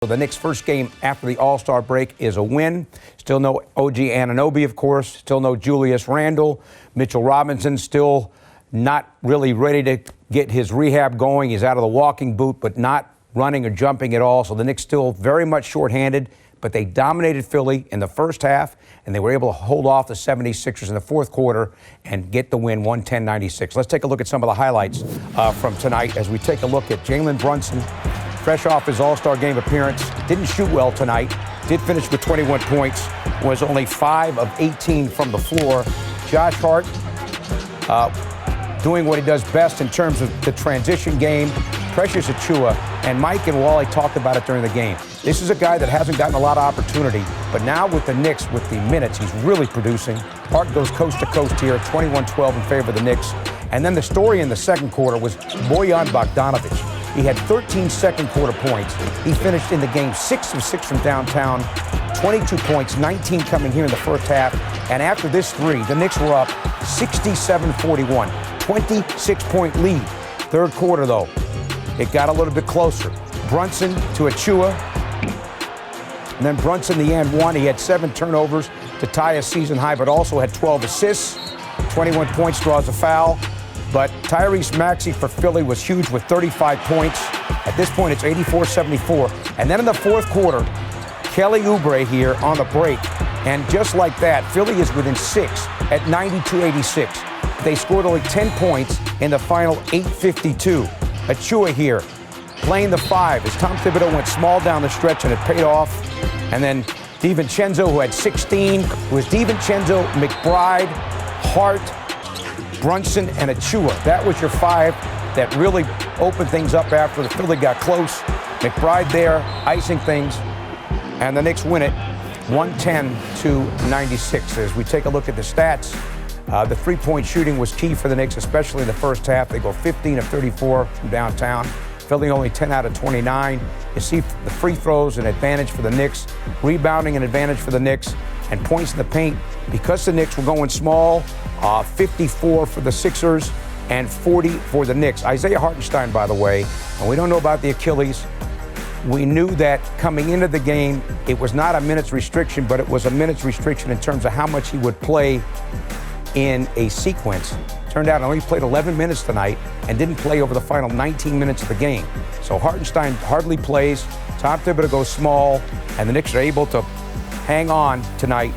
The Knicks' first game after the All-Star break is a win. Still no OG Anunoby, of course. Still no Julius Randle. Mitchell Robinson still not really ready to get his rehab going. He's out of the walking boot, but not running or jumping at all. So the Knicks still very much shorthanded, but they dominated Philly in the first half, and they were able to hold off the 76ers in the fourth quarter and get the win 110-96. Let's take a look at some of the highlights from tonight as we take a look at Jalen Brunson. Fresh off his All-Star game appearance, didn't shoot well tonight, did finish with 21 points, was only 5 of 18 from the floor. Josh Hart doing what he does best in terms of the transition game. Precious Achiuwa, and Mike and Wally talked about it during the game. This is a guy that hasn't gotten a lot of opportunity, but now with the Knicks, with the minutes, he's really producing. Hart goes coast to coast here, 21-12 in favor of the Knicks. And then the story in the second quarter was Bojan Bogdanovic. He had 13 second quarter points. He finished in the game 6 of 6 from downtown, 22 points, 19 coming here in the first half. And after this three, the Knicks were up 67-41, 26-point lead. Third quarter, though, it got a little bit closer. Brunson to Achiuwa. And then Brunson, the and one. He had 7 turnovers to tie a season high, but also had 12 assists. 21 points, draws a foul. But Tyrese Maxey for Philly was huge with 35 points. At this point, it's 84-74. And then in the fourth quarter, Kelly Oubre here on the break. And just like that, Philly is within 6 at 92-86. They scored only 10 points in the final 8:52. Achiuwa here playing the 5 as Tom Thibodeau went small down the stretch and it paid off. And then DiVincenzo, who had 16, it was DiVincenzo, McBride, Hart, Brunson, and Achiuwa. That was your 5 that really opened things up after the Philly got close. McBride there, icing things, and the Knicks win it 110-96. As we take a look at the stats, the three-point shooting was key for the Knicks, especially in the first half. They go 15 of 34 from downtown. Philly only 10 out of 29. You see the free throws, an advantage for the Knicks. Rebounding, an advantage for the Knicks. And points in the paint, because the Knicks were going small, 54 for the Sixers and 40 for the Knicks. Isaiah Hartenstein, by the way, and we don't know about the Achilles. We knew that coming into the game, it was not a minutes restriction, but it was a minutes restriction in terms of how much he would play in a sequence. Turned out he only played 11 minutes tonight and didn't play over the final 19 minutes of the game. So Hartenstein hardly plays. Tom Thibodeau goes small, and the Knicks are able to hang on tonight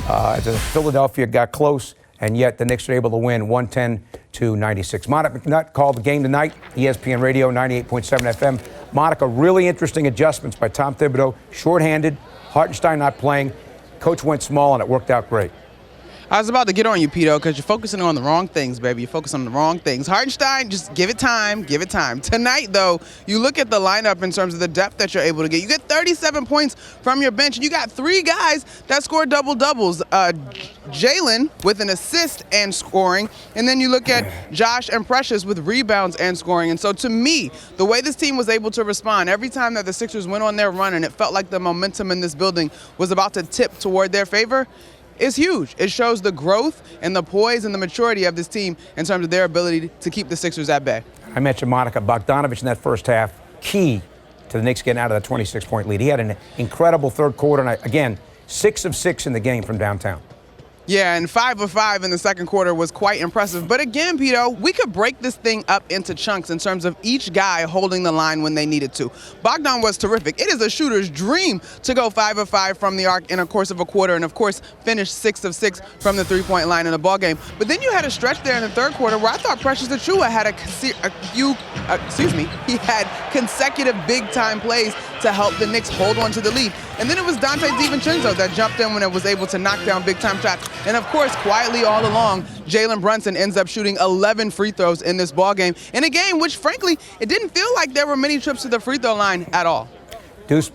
as Philadelphia got close, and yet the Knicks are able to win 110-96. Monica McNutt called the game tonight, ESPN Radio, 98.7 FM. Monica, really interesting adjustments by Tom Thibodeau. Shorthanded, Hartenstein not playing. Coach went small, and it worked out great. I was about to get on you, Pito, because you're focusing on the wrong things, baby. You're focusing on the wrong things. Hartenstein, just give it time, give it time. Tonight, though, you look at the lineup in terms of the depth that you're able to get. You get 37 points from your bench, and you got 3 guys that scored double-doubles. Jalen with an assist and scoring, and then you look at Josh and Precious with rebounds and scoring. And so to me, the way this team was able to respond, every time that the Sixers went on their run and it felt like the momentum in this building was about to tip toward their favor, is huge. It shows the growth and the poise and the maturity of this team in terms of their ability to keep the Sixers at bay. I mentioned Monica Bogdanovic in that first half, key to the Knicks getting out of that 26-point lead. He had an incredible third quarter, and again, 6 of 6 in the game from downtown. Yeah, and 5 of 5 in the second quarter was quite impressive. But again, Pito, we could break this thing up into chunks in terms of each guy holding the line when they needed to. Bogdan was terrific. It is a shooter's dream to go 5 of 5 from the arc in a course of a quarter, and of course, finish 6 of 6 from the three-point line in the ballgame. But then you had a stretch there in the third quarter where I thought Precious Achiuwa had he had consecutive big-time plays to help the Knicks hold on to the lead. And then it was Donte DiVincenzo that jumped in when it was able to knock down big-time shots. And of course, quietly all along, Jalen Brunson ends up shooting 11 free throws in this ballgame, in a game which, frankly, it didn't feel like there were many trips to the free throw line at all. Deuce.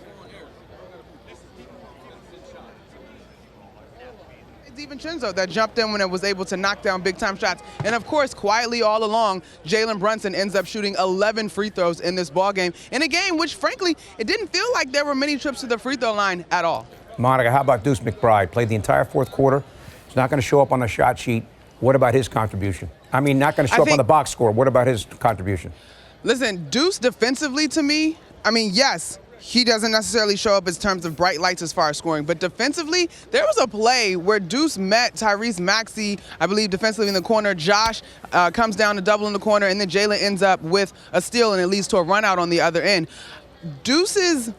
DiVincenzo that jumped in when it was able to knock down big-time shots. And of course, quietly all along, Jalen Brunson ends up shooting 11 free throws in this ballgame, in a game which, frankly, it didn't feel like there were many trips to the free throw line at all. Monica, how about Deuce McBride? Played the entire fourth quarter. He's not going to show up on the shot sheet. What about his contribution? I mean, not going to show up on the box score. What about his contribution? Listen, Deuce defensively to me, I mean, yes, he doesn't necessarily show up in terms of bright lights as far as scoring. But defensively, there was a play where Deuce met Tyrese Maxey, I believe, defensively in the corner. Josh comes down to double in the corner, and then Jalen ends up with a steal, and it leads to a run out on the other end. Deuce's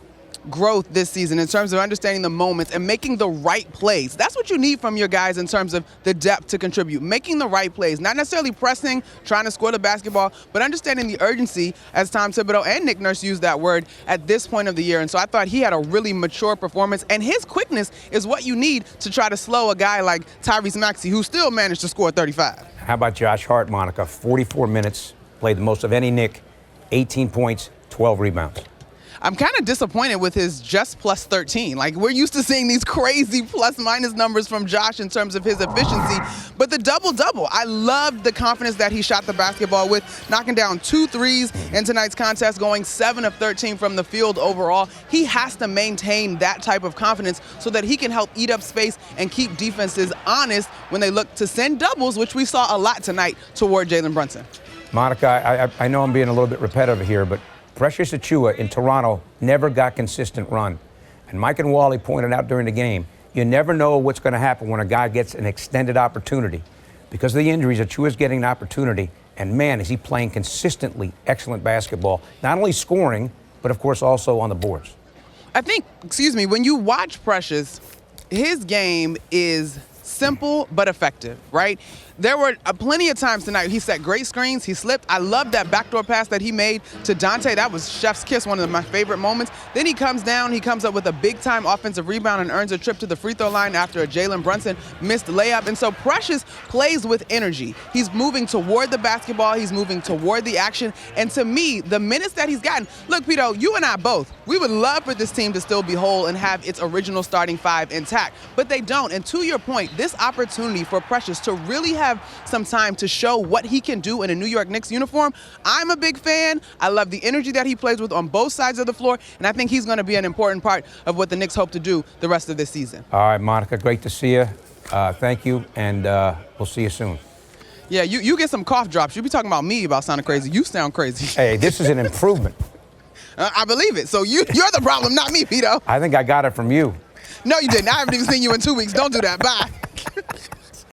growth this season in terms of understanding the moments and making the right plays. That's what you need from your guys in terms of the depth to contribute. Making the right plays, not necessarily pressing, trying to score the basketball, but understanding the urgency, as Tom Thibodeau and Nick Nurse used that word, at this point of the year. And so I thought he had a really mature performance, and his quickness is what you need to try to slow a guy like Tyrese Maxey, who still managed to score 35. How about Josh Hart, Monica? 44 minutes, played the most of any Knick, 18 points, 12 rebounds. I'm kind of disappointed with his just plus 13. Like, we're used to seeing these crazy plus-minus numbers from Josh in terms of his efficiency. But the double-double, I loved the confidence that he shot the basketball with, knocking down 2 threes in tonight's contest, going 7 of 13 from the field overall. He has to maintain that type of confidence so that he can help eat up space and keep defenses honest when they look to send doubles, which we saw a lot tonight, toward Jalen Brunson. Monica, I know I'm being a little bit repetitive here, but Precious Achiuwa in Toronto never got consistent run. And Mike and Wally pointed out during the game, you never know what's going to happen when a guy gets an extended opportunity. Because of the injuries, Achiuwa's getting an opportunity, and man, is he playing consistently excellent basketball, not only scoring, but of course also on the boards. I think, when you watch Precious, his game is simple but effective, right? There were plenty of times tonight he set great screens, he slipped. I love that backdoor pass that he made to Dante. That was chef's kiss, one of my favorite moments. Then he comes down, he comes up with a big-time offensive rebound and earns a trip to the free throw line after a Jalen Brunson missed layup. And so Precious plays with energy. He's moving toward the basketball, he's moving toward the action. And to me, the minutes that he's gotten, look, Pito, you and I both, we would love for this team to still be whole and have its original starting 5 intact, but they don't. And to your point, this opportunity for Precious to really have some time to show what he can do in a New York Knicks uniform, I'm a big fan. I love the energy that he plays with on both sides of the floor, and I think he's going to be an important part of what the Knicks hope to do the rest of this season. All right, Monica, great to see you. Thank you, and we'll see you soon. Yeah, you get some cough drops. You be talking about me about sounding crazy. You sound crazy. Hey, this is an improvement. I believe it. So you're the problem, not me, Pito. I think I got it from you. No, you didn't. I haven't even seen you in 2 weeks. Don't do that. Bye.